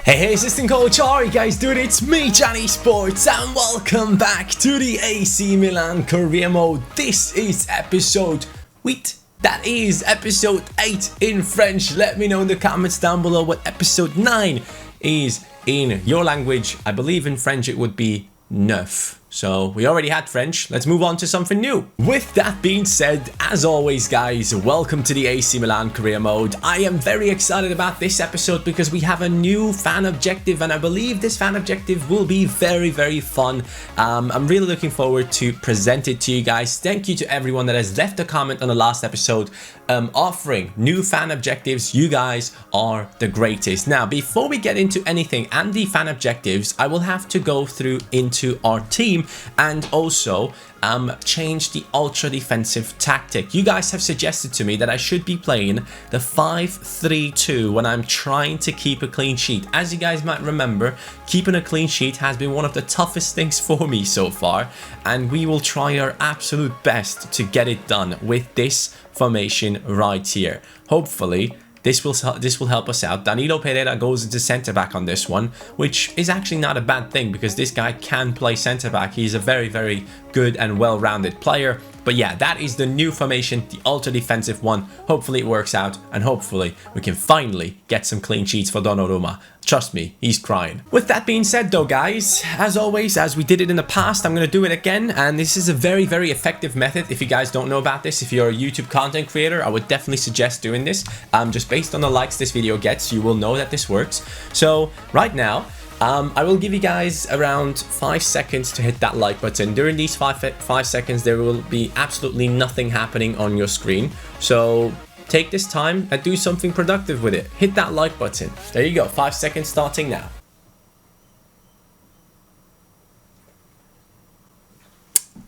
Hey, assistant coach, how are you guys doing? It's me, CaniSports, and welcome back to the AC Milan Career Mode. This is episode 8 in French. Let me know in the comments down below what episode 9 is in your language. I believe in French it would be 9. So we already had French, let's move on to something new. With that being said, as always guys, welcome to the AC Milan Career Mode. I am very excited about this episode because we have a new fan objective, and I believe this fan objective will be very fun. I'm really looking forward to present it to you guys. Thank you to everyone that has left a comment on the last episode offering new fan objectives. You guys are the greatest. Now, before we get into anything and the fan objectives, I will have to go through into our team and also change the ultra defensive tactic. You guys have suggested to me that I should be playing the 5-3-2 when I'm trying to keep a clean sheet. As you guys might remember, keeping a clean sheet has been one of the toughest things for me so far, and we will try our absolute best to get it done with this formation right here. Hopefully this will help us out. Danilo Pereira goes into centre back on this one, which is actually not a bad thing because this guy can play centre back. He's a very good and well-rounded player. But yeah, that is the new formation, the ultra defensive one. Hopefully it works out, and hopefully we can finally get some clean sheets for Donnarumma. Trust me, he's crying. With that being said though guys, as always, as we did it in the past, I'm going to do it again. And this is a very effective method. If you guys don't know about this, if you're a YouTube content creator, I would definitely suggest doing this. Just based on the likes this video gets, you will know that this works. So right now, I will give you guys around 5 seconds to hit that like button. During these 5 seconds, there will be absolutely nothing happening on your screen. So take this time and do something productive with it. Hit that like button. There you go. 5 seconds starting now.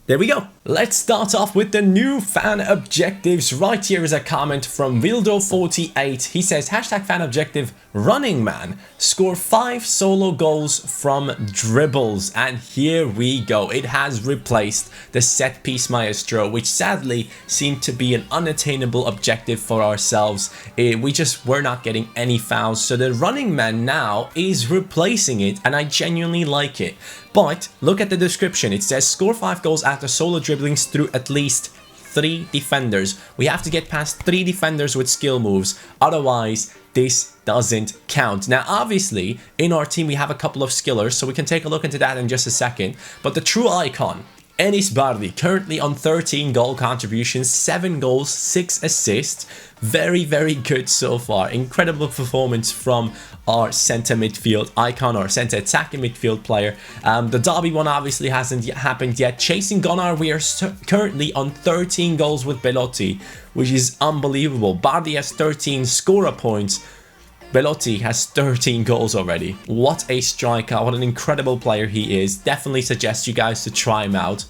There we go. Let's start off with the new fan objectives. Right here is a comment from Wildo48. He says, hashtag fan objective running man. Score 5 solo goals from dribbles. And here we go. It has replaced the set piece maestro, which sadly seemed to be an unattainable objective for ourselves. We just were not getting any fouls. So the running man now is replacing it, and I genuinely like it. But look at the description. It says score 5 goals after solo dribblings through at least 3 defenders. We have to get past 3 defenders with skill moves. Otherwise, this doesn't count. Now, obviously, in our team, we have a couple of skillers, so we can take a look into that in just a second. But the true icon, Enis Bardhi, currently on 13 goal contributions, 7 goals, 6 assists. Very good so far. Incredible performance from our center midfield icon, or center attacking midfield player. The derby one obviously hasn't happened yet. Chasing Gunnar, we are currently on 13 goals with Belotti, which is unbelievable. Bardhi has 13 scorer points. Belotti has 13 goals already. What a striker, what an incredible player he is. Definitely suggest you guys to try him out.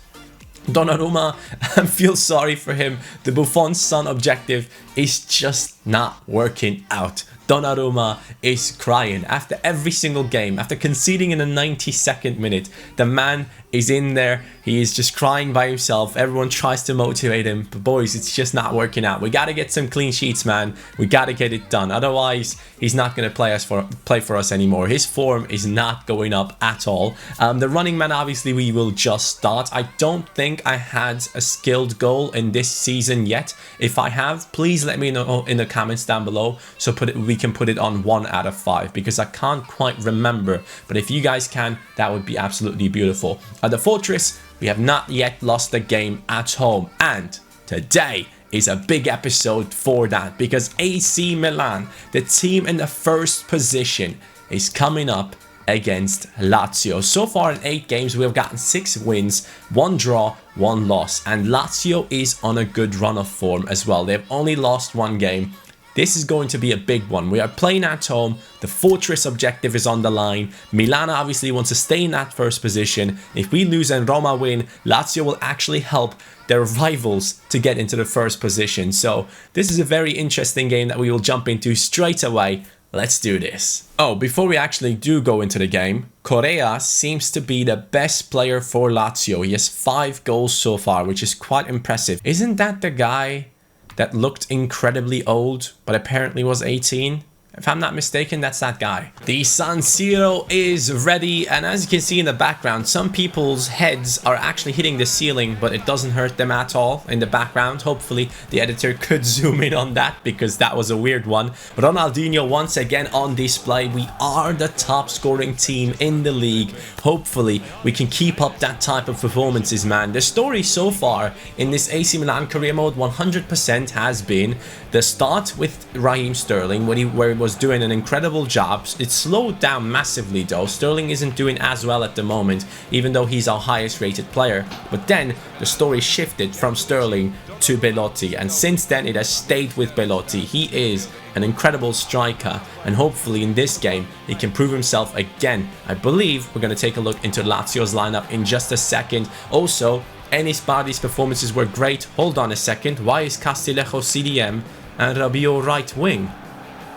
Donnarumma, I feel sorry for him. The Buffon's son objective is just not working out. Donnarumma is crying after every single game. After conceding in the 92nd minute, the man is in there. He is just crying by himself. Everyone tries to motivate him, but boys, it's just not working out. We got to get some clean sheets, man. We got to get it done. Otherwise, he's not going to play for us anymore. His form is not going up at all. The running man, obviously, we will just start. I don't think I had a skilled goal in this season yet. If I have, please let me know in the comments down below, so we can put it on 1 out of 5, because I can't quite remember. But if you guys can, that would be absolutely beautiful. At the Fortress, we have not yet lost a game at home, and today is a big episode for that, because AC Milan, the team in the first position, is coming up against Lazio. So far in 8 games, we have gotten 6 wins, 1 draw, 1 loss, and Lazio is on a good run of form as well. They've only lost 1 game. This is going to be a big one. We are playing at home. The Fortress objective is on the line. Milan obviously wants to stay in that first position. If we lose and Roma win, Lazio will actually help their rivals to get into the first position. So this is a very interesting game that we will jump into straight away. Let's do this. Oh, before we actually do go into the game, Correa seems to be the best player for Lazio. He has 5 goals so far, which is quite impressive. Isn't that the guy that looked incredibly old, but apparently was 18? If I'm not mistaken, that's that guy. The San Siro is ready, and as you can see in the background, some people's heads are actually hitting the ceiling, but it doesn't hurt them at all in the background. Hopefully, the editor could zoom in on that, because that was a weird one. Ronaldinho once again on display. We are the top scoring team in the league. Hopefully, we can keep up that type of performances, man. The story so far in this AC Milan Career Mode 100% has been the start with Raheem Sterling, where he was doing an incredible job. It slowed down massively though. Sterling isn't doing as well at the moment, even though he's our highest rated player. But then the story shifted from Sterling to Belotti, and since then it has stayed with Belotti. He is an incredible striker, and hopefully in this game he can prove himself again. I believe we're going to take a look into Lazio's lineup in just a second. Also, Enis Bardhi's performances were great. Hold on a second. Why is Castillejo CDM and Rabiot right wing?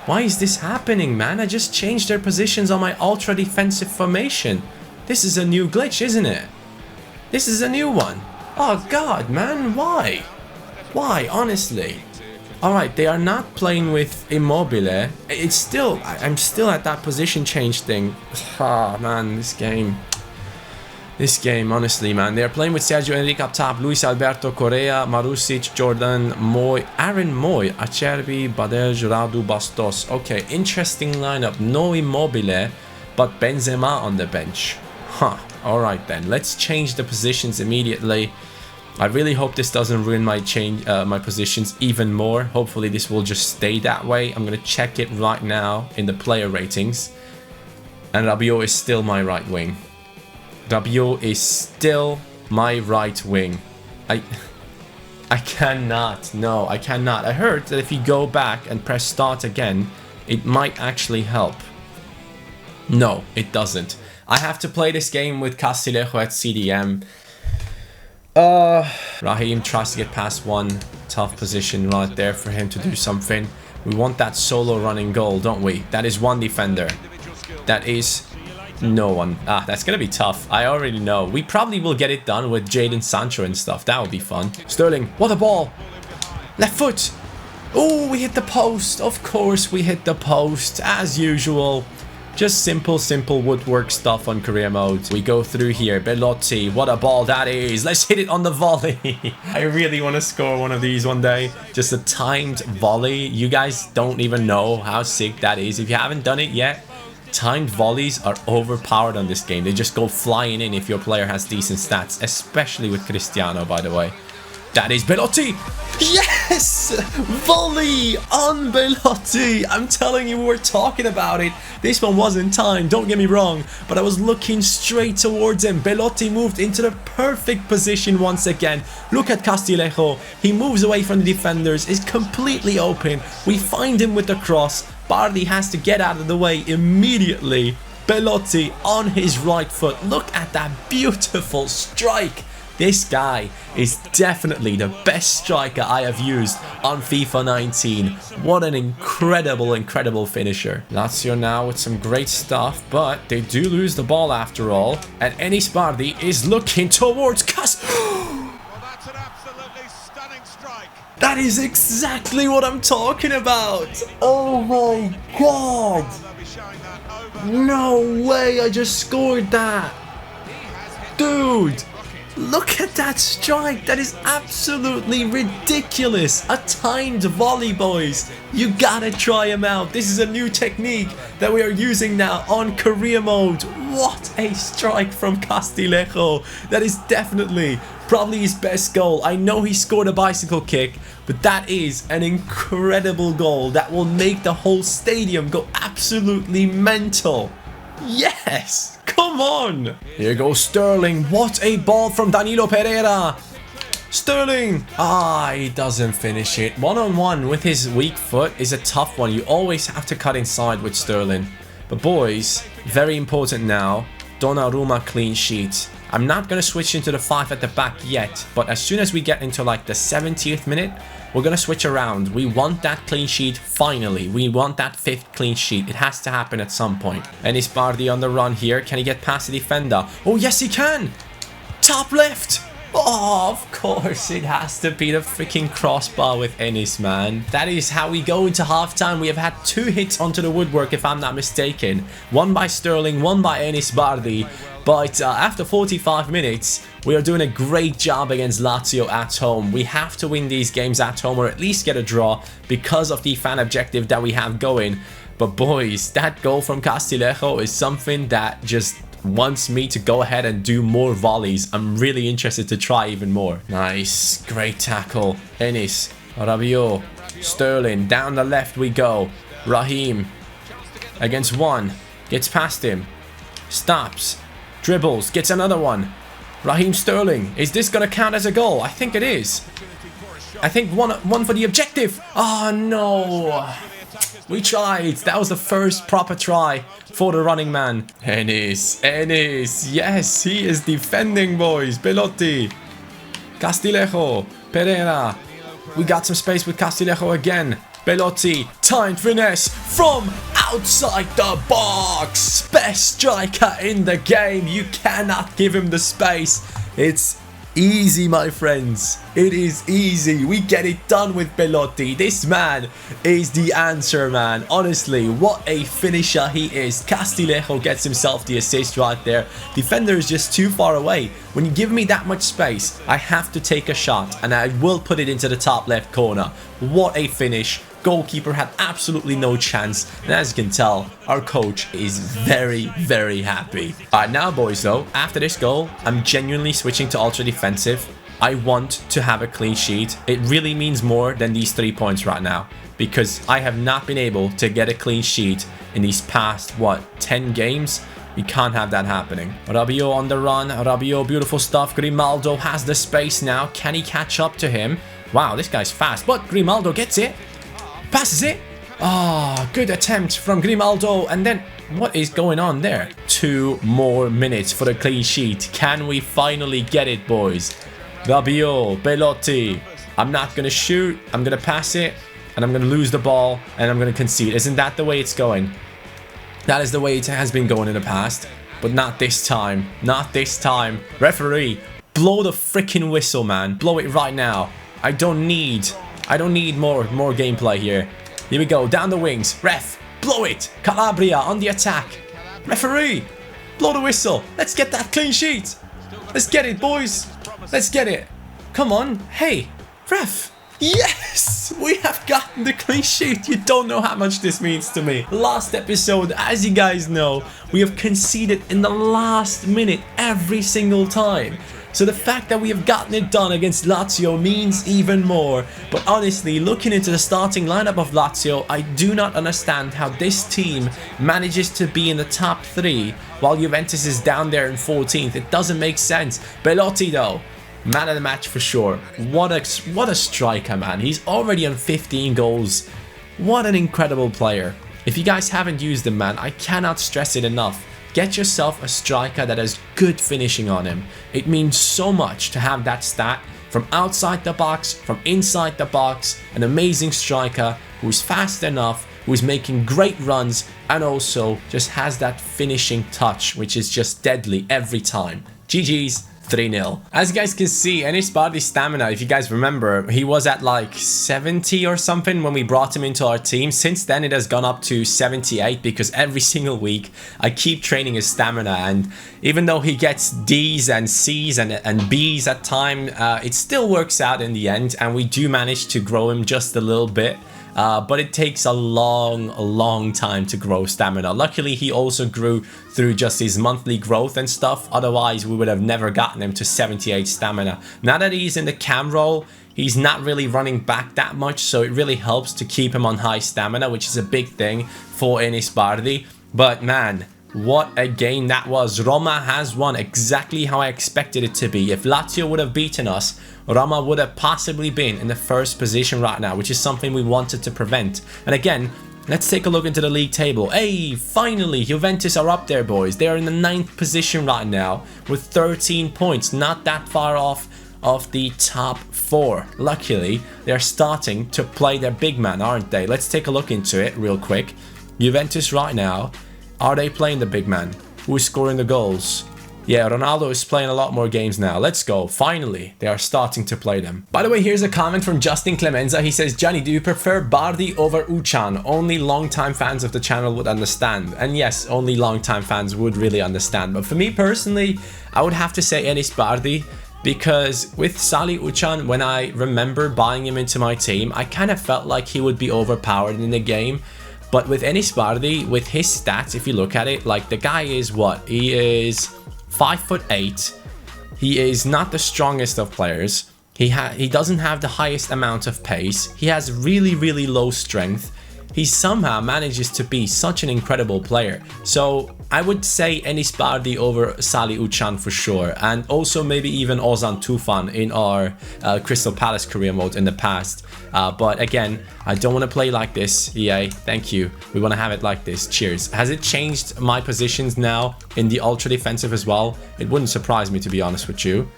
Why is this happening, man? I just changed their positions on my ultra defensive formation. This is a new glitch, isn't it? This is a new one. Oh god, man, why? Why, honestly? Alright, they are not playing with Immobile. It's still, I'm still at that position change thing. Ah, man, this game. This game, honestly, man. They are playing with Sergio Enrique up top, Luis Alberto Correa, Marusic, Jordan, Moy, Aaron Moy, Acerbi, Badej, Radu, Bastos. Okay, interesting lineup. No Immobile, but Benzema on the bench. Huh. Alright then, let's change the positions immediately. I really hope this doesn't ruin my my positions even more. Hopefully this will just stay that way. I'm going to check it right now in the player ratings. And Rabiot is still my right wing. Rabiot is still my right wing. I cannot. No, I cannot. I heard that if you go back and press start again, it might actually help. No, it doesn't. I have to play this game with Castillejo at CDM. Raheem tries to get past one. Tough position right there for him to do something. We want that solo running goal, don't we? That is one defender. That is no one. Ah, that's gonna be tough. I already know. We probably will get it done with Jadon Sancho and stuff. That would be fun. Sterling, what a ball. Left foot. Oh, we hit the post. Of course we hit the post, as usual. Just simple woodwork stuff on career mode. We go through here. Belotti, what a ball that is. Let's hit it on the volley. I really want to score one of these one day. Just a timed volley. You guys don't even know how sick that is. If you haven't done it yet, timed volleys are overpowered on this game. They just go flying in if your player has decent stats, especially with Cristiano, by the way. That is Belotti. Yes! Volley on Belotti. I'm telling you, we were talking about it. This one wasn't timed, don't get me wrong, but I was looking straight towards him. Belotti moved into the perfect position once again. Look at Castillejo. He moves away from the defenders, is completely open. We find him with the cross. Bardhi has to get out of the way immediately. Belotti on his right foot. Look at that beautiful strike. This guy is definitely the best striker I have used on FIFA 19. What an incredible finisher. Lazio now with some great stuff, but they do lose the ball after all. And Enis Bardhi is looking towards That's an absolutely stunning strike. That is exactly what I'm talking about. Oh my god. No way, I just scored that. Dude. Look at that strike. That is absolutely ridiculous. A timed volley, boys. You gotta try him out. This is a new technique that we are using now on career mode. What a strike from Castillejo. That is definitely probably his best goal. I know he scored a bicycle kick, but that is an incredible goal that will make the whole stadium go absolutely mental. Yes! Come on! Here goes Sterling. What a ball from Danilo Pereira. Sterling! Ah, he doesn't finish it. One-on-one with his weak foot is a tough one. You always have to cut inside with Sterling. But boys, very important now. Donnarumma clean sheet. I'm not going to switch into the 5 at the back yet, but as soon as we get into like the 70th minute, we're going to switch around. We want that clean sheet finally. We want that 5th clean sheet. It has to happen at some point. Enis Bardhi on the run here. Can he get past the defender? Oh, yes, he can. Top left. Oh, of course, it has to be the freaking crossbar with Enis, man. That is how we go into halftime. We have had 2 hits onto the woodwork, if I'm not mistaken. One by Sterling, one by Enis Bardhi. But after 45 minutes, we are doing a great job against Lazio at home. We have to win these games at home or at least get a draw because of the fan objective that we have going. But boys, that goal from Castillejo is something that just wants me to go ahead and do more volleys. I'm really interested to try even more. Nice. Great tackle. Enis. Rabiot. Sterling. Down the left we go. Raheem. Against one. Gets past him. Stops. Dribbles. Gets another one. Raheem Sterling. Is this going to count as a goal? I think it is. I think one for the objective. Oh, no. We tried. That was the first proper try for the running man. Enis. Yes, he is defending, boys. Belotti. Castillejo. Pereira. We got some space with Castillejo again. Belotti. Timed finesse from outside the box. Best striker in the game. You cannot give him the space. It's easy, my friends. It is easy. We get it done with Belotti. This man is the answer, man. Honestly, what a finisher he is. Castillejo gets himself the assist right there. Defender is just too far away. When you give me that much space, I have to take a shot, and I will put it into the top left corner. What a finish. Goalkeeper had absolutely no chance, and as you can tell, our coach is very, very happy. Alright, now boys though, after this goal, I'm genuinely switching to ultra defensive. I want to have a clean sheet. It really means more than these 3 points right now, because I have not been able to get a clean sheet in these past, what, 10 games? We can't have that happening. Rabiot on the run. Rabiot, beautiful stuff. Grimaldo has the space now. Can he catch up to him? Wow, this guy's fast, but Grimaldo gets it. Passes it. Ah, good attempt from Grimaldo. And then, what is going on there? 2 more minutes for the clean sheet. Can we finally get it, boys? Rabiot, Belotti. I'm not going to shoot. I'm going to pass it. And I'm going to lose the ball. And I'm going to concede. Isn't that the way it's going? That is the way it has been going in the past. But not this time. Not this time. Referee, blow the freaking whistle, man. Blow it right now. I don't need more gameplay here. Here we go, down the wings. Ref, blow it. Calabria on the attack. Referee, blow the whistle. Let's get that clean sheet. Let's get it, boys. Let's get it. Come on. Hey, ref. Yes, we have gotten the clean sheet. You don't know how much this means to me. Last episode, as you guys know, we have conceded in the last minute every single time. So the fact that we have gotten it done against Lazio means even more. But honestly, looking into the starting lineup of Lazio, I do not understand how this team manages to be in the top 3 while Juventus is down there in 14th. It doesn't make sense. Belotti though, man of the match for sure. What a striker, man. He's already on 15 goals. What an incredible player. If you guys haven't used him, man, I cannot stress it enough. Get yourself a striker that has good finishing on him. It means so much to have that stat from outside the box, from inside the box. An amazing striker who's fast enough, who's making great runs, and also just has that finishing touch, which is just deadly every time. GG's. 3-0. As you guys can see, Enis Bardhi's stamina, if you guys remember, he was at like 70 or something when we brought him into our team. Since then, it has gone up to 78 because every single week I keep training his stamina, and even though he gets D's and C's and B's at time, it still works out in the end, and we do manage to grow him just a little bit. But it takes a long time to grow stamina. Luckily, he also grew through just his monthly growth and stuff. Otherwise, we would have never gotten him to 78 stamina. Now that he's in the cam role, he's not really running back that much, so it really helps to keep him on high stamina, which is a big thing for Enis Bardhi. But man, what a game that was. Roma has won exactly how I expected it to be. If Lazio would have beaten us, Roma would have possibly been in the first position right now, which is something we wanted to prevent. And again, let's take a look into the league table. Hey, finally, Juventus are up there, boys. They are in the 9th position right now with 13 points. Not that far off of the top 4. Luckily, they're starting to play their big man, aren't they? Let's take a look into it real quick. Juventus right now, are they playing the big man? Who is scoring the goals? Yeah, Ronaldo is playing a lot more games now. Let's go. Finally, they are starting to play them. By the way, here's a comment from Justin Clemenza. He says, Johnny, do you prefer Bardhi over Uchan? Only long-time fans of the channel would understand. And yes, only long-time fans would really understand. But for me personally, I would have to say Enis Bardhi. Because with Salih Uchan, when I remember buying him into my team, I kind of felt like he would be overpowered in the game. But with Enis Bardhi, with his stats, if you look at it, like the guy is what? He is 5'8". He is not the strongest of players. He doesn't have the highest amount of pace. He has really low strength. He somehow manages to be such an incredible player. So I would say Enis Bardhi over Salih Uchan for sure. And also maybe even Ozan Tufan in our Crystal Palace career mode in the past. But again, I don't want to play like this, EA. Thank you. We want to have it like this. Cheers. Has it changed my positions now in the ultra defensive as well? It wouldn't surprise me, to be honest with you.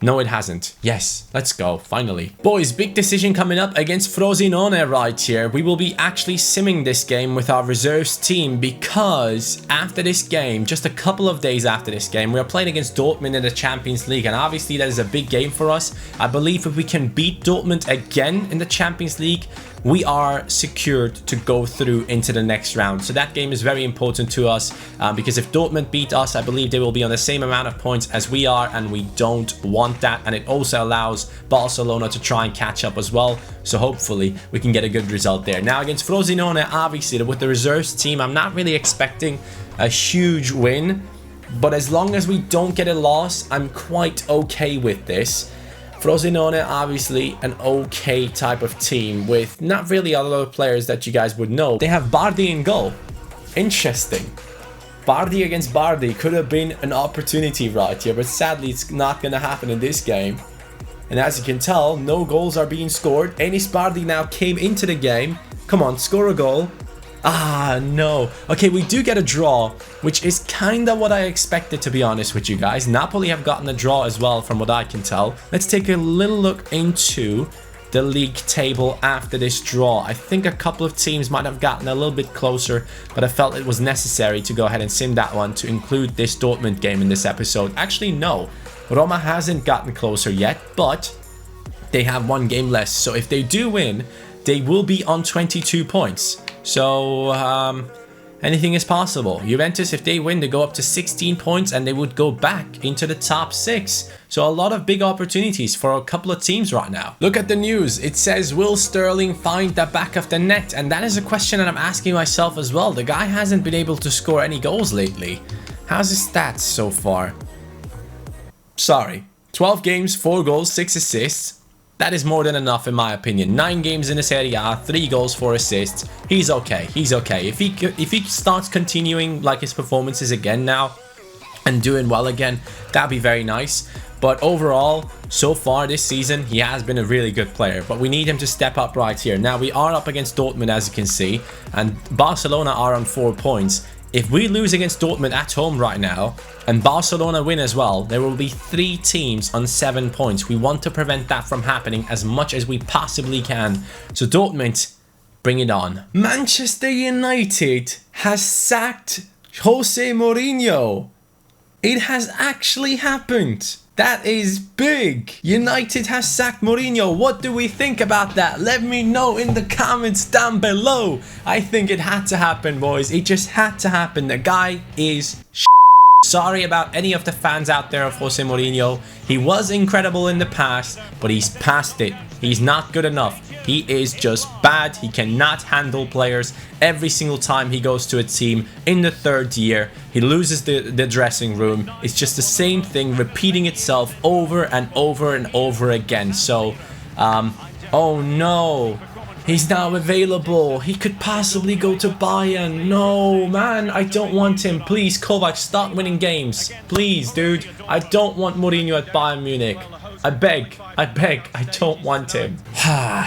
No, it hasn't. Yes, let's go, finally. Boys, big decision coming up against Frosinone right here. We will be actually simming this game with our reserves team because after this game, just a couple of days after this game, we are playing against Dortmund in the Champions League, and obviously that is a big game for us. I believe if we can beat Dortmund again in the Champions League, we are secured to go through into the next round. So that game is very important to us because if Dortmund beat us, I believe they will be on the same amount of points as we are, and we don't want that. And it also allows Barcelona to try and catch up as well. So hopefully we can get a good result there. Now against Frosinone, obviously with the reserves team, I'm not really expecting a huge win, but as long as we don't get a loss, I'm quite okay with this. Frosinone, obviously an okay type of team with not really a lot of players that you guys would know. They have Bardhi in goal. Interesting. Bardhi against Bardhi could have been an opportunity right here, but sadly it's not going to happen in this game. And as you can tell, no goals are being scored. Enis Bardhi now came into the game. Come on, score a goal. Ah, no. Okay, we do get a draw, which is kind of what I expected, to be honest with you guys. Napoli have gotten a draw as well, from what I can tell. Let's take a little look into the league table after this draw. I think a couple of teams might have gotten a little bit closer, but I felt it was necessary to go ahead and sim that one to include this Dortmund game in this episode. Actually, no. Roma hasn't gotten closer yet, but they have one game less. So if they do win, they will be on 22 points. So, anything is possible. Juventus, if they win, they go up to 16 points and they would go back into the top 6. So a lot of big opportunities for a couple of teams right now. Look at the news. It says, will Sterling find the back of the net? And that is a question that I'm asking myself as well. The guy hasn't been able to score any goals lately. How's his stats so far? Sorry. 12 games, 4 goals, 6 assists. That is more than enough in my opinion. 9 games in the Serie A, 3 goals, 4 assists. He's okay. He's okay. If he starts continuing like his performances again now and doing well again, that'd be very nice. But overall, so far this season, he has been a really good player. But we need him to step up right here. Now, we are up against Dortmund, as you can see. And Barcelona are on 4 points. If we lose against Dortmund at home right now, and Barcelona win as well, there will be 3 teams on 7 points. We want to prevent that from happening as much as we possibly can. So Dortmund, bring it on. Manchester United has sacked Jose Mourinho. It has actually happened. That is big. United has sacked Mourinho. What do we think about that? Let me know in the comments down below. I think it had to happen, boys. It just had to happen. The guy is Sorry about any of the fans out there of Jose Mourinho. He was incredible in the past, but he's past it. He's not good enough. He is just bad. He cannot handle players. Every single time he goes to a team in the 3rd year, he loses the dressing room. It's just the same thing repeating itself over and over and over again. So, oh no. He's now available. He could possibly go to Bayern. No, man, I don't want him. Please, Kovac, start winning games. Please, dude. I don't want Mourinho at Bayern Munich. I beg, I don't want him.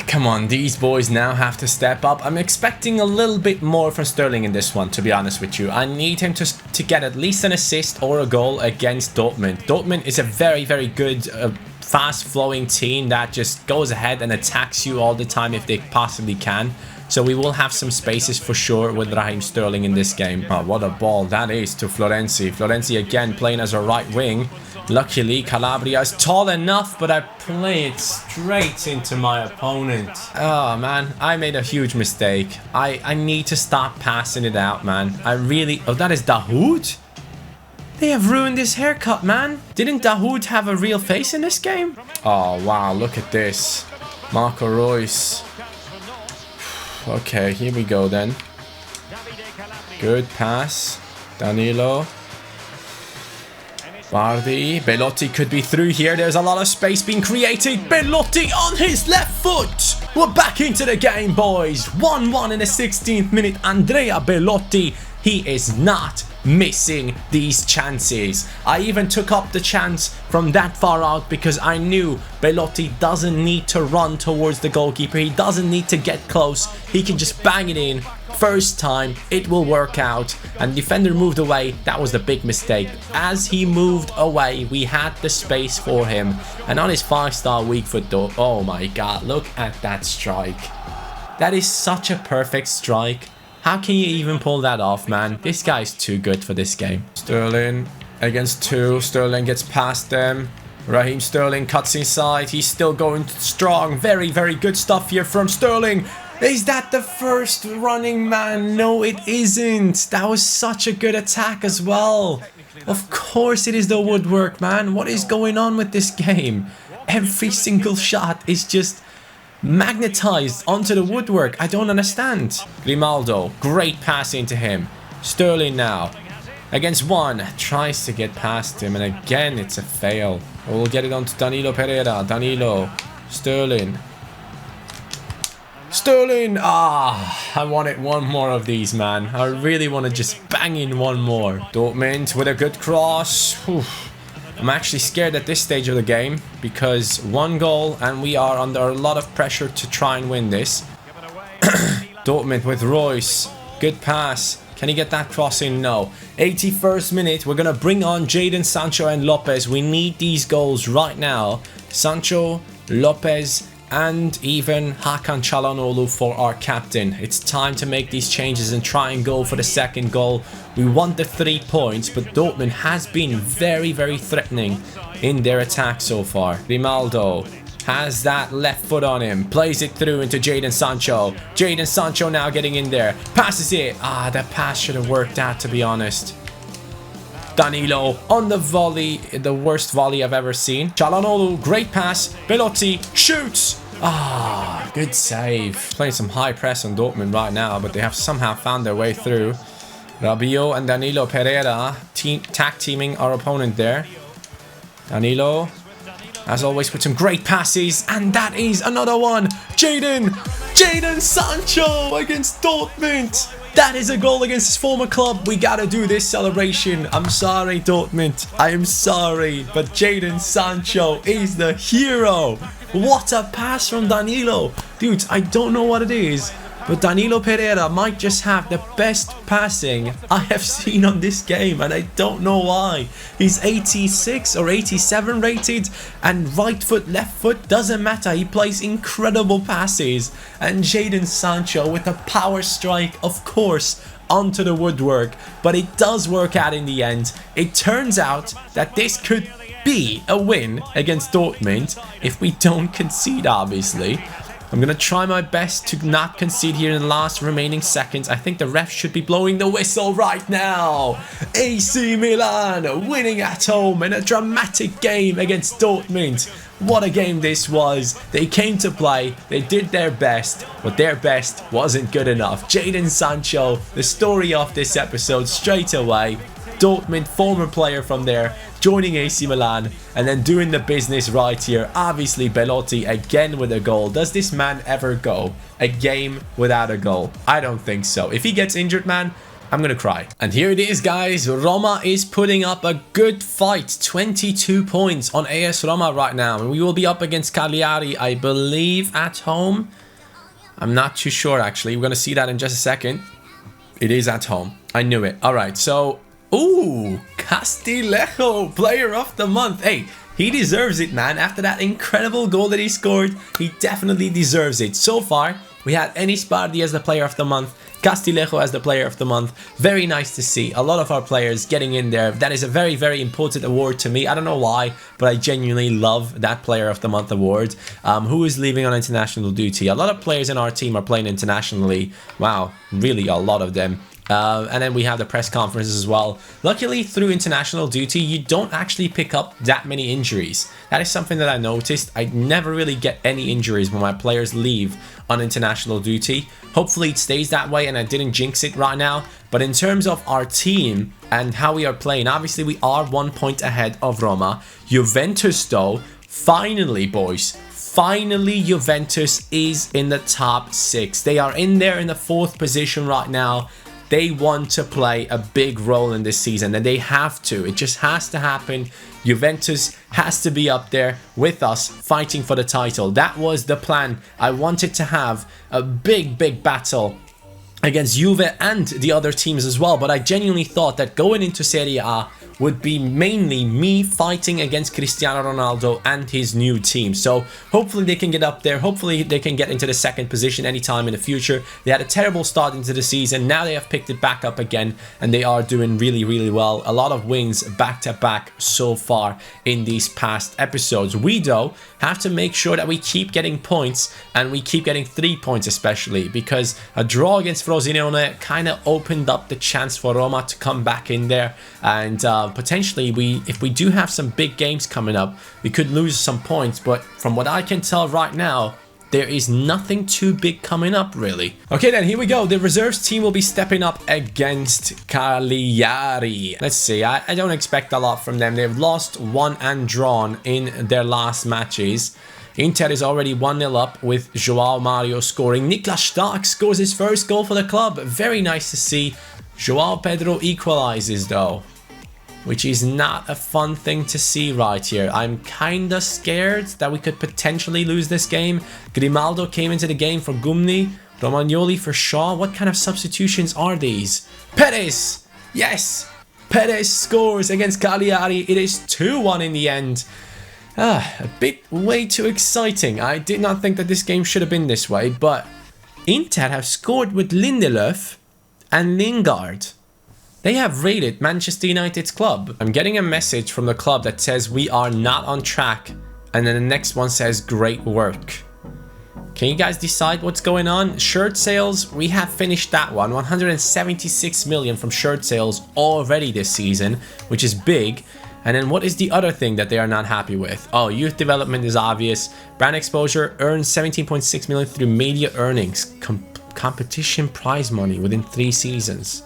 Come on, these boys now have to step up. I'm expecting a little bit more from Sterling in this one, to be honest with you. I need him to get at least an assist or a goal against Dortmund. Dortmund is a very, very good fast-flowing team that just goes ahead and attacks you all the time if they possibly can. So we will have some spaces for sure with Raheem Sterling in this game. Oh, what a ball that is to Florenzi. Florenzi again playing as a right wing. Luckily, Calabria is tall enough, but I play it straight into my opponent. Oh, man, I made a huge mistake. I need to stop passing it out, man. I really... Oh, that is Dahoud? They have ruined his haircut, man. Didn't Dahoud have a real face in this game? Oh, wow, look at this. Marco Reus. Okay, here we go then. Good pass. Danilo. Bardhi. Belotti could be through here. There's a lot of space being created. Belotti on his left foot. We're back into the game, boys. 1-1 in the 16th minute. Andrea Belotti. He is not missing these chances. I even took up the chance from that far out because I knew Belotti doesn't need to run towards the goalkeeper. He doesn't need to get close. He can just bang it in. First time, it will work out. And the defender moved away. That was the big mistake. As he moved away, we had the space for him. And on his 5-star weak foot though, oh my god, look at that strike. That is such a perfect strike. How can you even pull that off, man? This guy's too good for this game. Sterling against 2. Sterling gets past them. Raheem Sterling cuts inside. He's still going strong. Very, very good stuff here from Sterling. Is that the first running man? No, it isn't. That was such a good attack as well. Of course it is the woodwork, man. What is going on with this game? Every single shot is just magnetized onto the woodwork. I don't understand. Grimaldo, great pass into him. Sterling now against 1, tries to get past him, and again it's a fail. We'll get it onto Danilo Pereira. Danilo, Sterling. Sterling! Ah, I wanted one more of these, man. I really want to just bang in one more. Dortmund with a good cross. Oof. I'm actually scared at this stage of the game because 1 goal and we are under a lot of pressure to try and win this. Dortmund with Reus. Good pass. Can he get that cross in? No. 81st minute. We're going to bring on Jadon Sancho and Lopez. We need these goals right now. Sancho, Lopez, and even Hakan Çalhanoğlu for our captain. It's time to make these changes and try and go for the second goal. We want the 3 points, but Dortmund has been very, very threatening in their attack so far. Grimaldo has that left foot on him. Plays it through into Jadon Sancho. Jadon Sancho now getting in there. Passes it. Ah, that pass should have worked out, to be honest. Danilo on the volley, the worst volley I've ever seen. Çalhanoğlu, great pass. Belotti shoots. Ah, good save. Playing some high press on Dortmund right now, but they have somehow found their way through. Rabiot and Danilo Pereira tag teaming our opponent there. Danilo, as always, with some great passes, and that is another one. Jadon Sancho against Dortmund. That is a goal against his former club. We gotta do this celebration. I'm sorry, Dortmund. I am sorry, but Jadon Sancho is the hero. What a pass from Danilo. Dudes, I don't know what it is, but Danilo Pereira might just have the best passing I have seen on this game, and I don't know why. He's 86 or 87 rated, and right foot, left foot, doesn't matter. He plays incredible passes. And Jadon Sancho with a power strike, of course, onto the woodwork. But it does work out in the end. It turns out that this could be a win against Dortmund if we don't concede, obviously. I'm going to try my best to not concede here in the last remaining seconds. I think the ref should be blowing the whistle right now. AC Milan winning at home in a dramatic game against Dortmund. What a game this was. They came to play, they did their best, but their best wasn't good enough. Jadon Sancho, the story of this episode straight away. Dortmund, former player from there, joining AC Milan and then doing the business right here. Obviously, Belotti again with a goal. Does this man ever go a game without a goal? I don't think so. If he gets injured, man, I'm gonna cry. And here it is, guys. Roma is putting up a good fight. 22 points on AS Roma right now. And we will be up against Cagliari, I believe, at home. I'm not too sure, actually. We're gonna see that in just a second. It is at home. I knew it. All right, so... Ooh, Castillejo, player of the month. Hey, he deserves it, man. After that incredible goal that he scored, he definitely deserves it. So far, We had Enis Bardhi as the player of the month, Castillejo as the player of the month. Very nice to see a lot of our players getting in there. That is a very, very important award to me. I don't know why, but I genuinely love that player of the month award. Who is leaving on international duty? A lot of players in our team are playing internationally. Wow, really a lot of them. And then we have the press conferences as well. Luckily, through international duty, you don't actually pick up that many injuries. That is something that I noticed. I never really get any injuries when my players leave on international duty. Hopefully it stays that way and I didn't jinx it right now. But in terms of our team and how we are playing, obviously we are 1 point ahead of Roma. Juventus though, finally boys, finally Juventus is in the top 6. They are in there in the 4th position right now. They want to play a big role in this season and they have to. It just has to happen. Juventus has to be up there with us fighting for the title. That was the plan. I wanted to have a big battle against Juve and the other teams as well, but I genuinely thought that going into Serie A would be mainly me fighting against Cristiano Ronaldo and his new team. So hopefully they can get up there. Hopefully they can get into the 2nd position anytime in the future. They had a terrible start into the season. Now they have picked it back up again and they are doing really well. A lot of wins back to back so far in these past episodes. We though have to make sure that we keep getting points and we keep getting 3 points, especially because a draw against Frosinone kind of opened up the chance for Roma to come back in there, and potentially if we do have some big games coming up, we could lose some points. But from what I can tell right now, there is nothing too big coming up really. Okay, then here we go. The reserves team will be stepping up against Cagliari. Let's see. I don't expect a lot from them. They've lost, won and drawn in their last matches. Inter is already 1-0 up with Joao Mario scoring. Niklas Stark scores his first goal for the club. Very nice to see. Joao Pedro equalizes though, which is not a fun thing to see right here. I'm kinda scared that we could potentially lose this game. Grimaldo came into the game for Gumni, Romagnoli for Shaw. What kind of substitutions are these? Perez! Yes! Perez scores against Cagliari. It is 2-1 in the end. A bit way too exciting. I did not think that this game should have been this way, but Inter have scored with Lindelöf and Lingard. They have raided Manchester United's club. I'm getting a message from the club that says we are not on track, and then the next one says great work. Can you guys decide what's going on? Shirt sales, we have finished that one. 176 million from shirt sales already this season, which is big. And then what is the other thing that they are not happy with? Oh, youth development is obvious. Brand exposure earns 17.6 million through media earnings. Competition prize money within 3 seasons.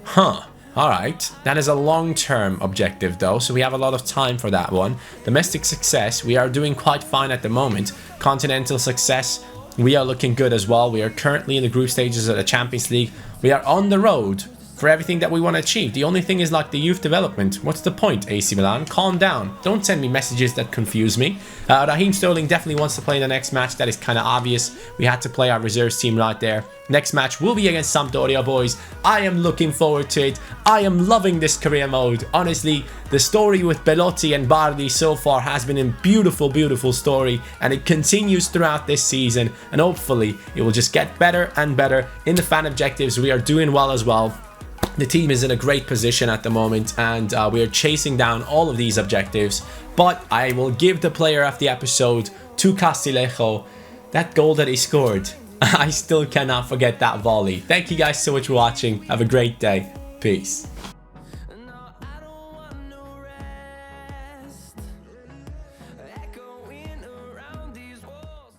Huh. Alright. That is a long-term objective though, so we have a lot of time for that one. Domestic success, we are doing quite fine at the moment. Continental success, we are looking good as well. We are currently in the group stages of the Champions League. We are on the road for everything that we want to achieve. The only thing is like the youth development. What's the point, AC Milan? Calm down. Don't send me messages that confuse me. Raheem Sterling definitely wants to play in the next match. That is kind of obvious. We had to play our reserves team right there. Next match will be against Sampdoria, boys. I am looking forward to it. I am loving this career mode. Honestly, the story with Belotti and Bardhi so far has been a beautiful story, and it continues throughout this season, and hopefully it will just get better and better. In the fan objectives, we are doing well as well. The team is in a great position at the moment, and we are chasing down all of these objectives. But I will give the player of the episode to Castillejo. That goal that he scored, I still cannot forget that volley. Thank you guys so much for watching. Have a great day. Peace.